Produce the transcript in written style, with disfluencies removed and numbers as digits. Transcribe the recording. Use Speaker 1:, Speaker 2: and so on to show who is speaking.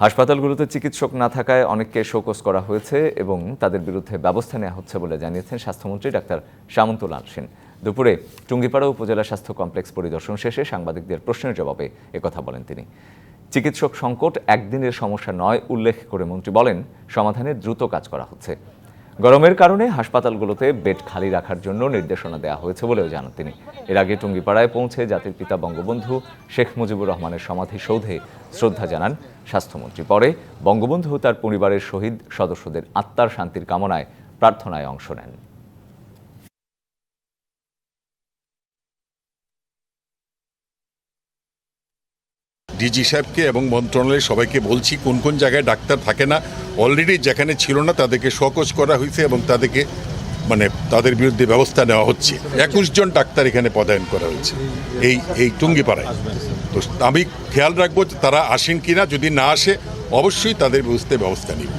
Speaker 1: হাসপাতালগুলোতে চিকিৎসক না থাকায় অনেককে শোকজ করা হয়েছে এবং তাদের বিরুদ্ধে ব্যবস্থা নেওয়া হচ্ছে বলে জানিয়েছেন স্বাস্থ্যমন্ত্রী ডাক্তার শামুন্তুল আনসিন। দুপুরে টুঙ্গিপাড়া উপজেলা স্বাস্থ্য কমপ্লেক্স পরিদর্শন শেষে সাংবাদিকদের প্রশ্নের জবাবে একথা বলেন তিনি। চিকিৎসক সংকট একদিনের সমস্যা নয় উল্লেখ করে মন্ত্রী বলেন, সমাধানে দ্রুত কাজ করা হচ্ছে। গরমের কারণে হাসপাতালগুলোতে বেড খালি রাখার জন্য নির্দেশনা দেওয়া হয়েছে বলেও জানান তিনি। এর আগে টুঙ্গিপাড়ায় পৌঁছে জাতির পিতা বঙ্গবন্ধু শেখ মুজিবুর রহমানের সমাধিসৌধে শ্রদ্ধা জানান স্বাস্থ্যমন্ত্রী। পরে বঙ্গবন্ধু তার পরিবারের শহীদ সদস্যদের আত্মার শান্তির কামনায় প্রার্থনায় অংশ নেন।
Speaker 2: ডিজি সাহেবকে এবং মন্ত্রণালয়ের সবাইকে বলছি কোন কোন জায়গায় ডাক্তার থাকে না, অলরেডি যেখানে ছিল না তাদেরকে শোকজ করা হয়েছে এবং তাদেরকে তাদের বিরুদ্ধে ব্যবস্থা নেওয়া হচ্ছে। 21 জন ডাক্তার এখানে পদায়ন করা হয়েছে এই টুঙ্গিপাড়ায়। তো আমি খেয়াল রাখবো তারা আসেন কিনা, যদি না আসে অবশ্যই তাদের ব্যবস্থা নিব।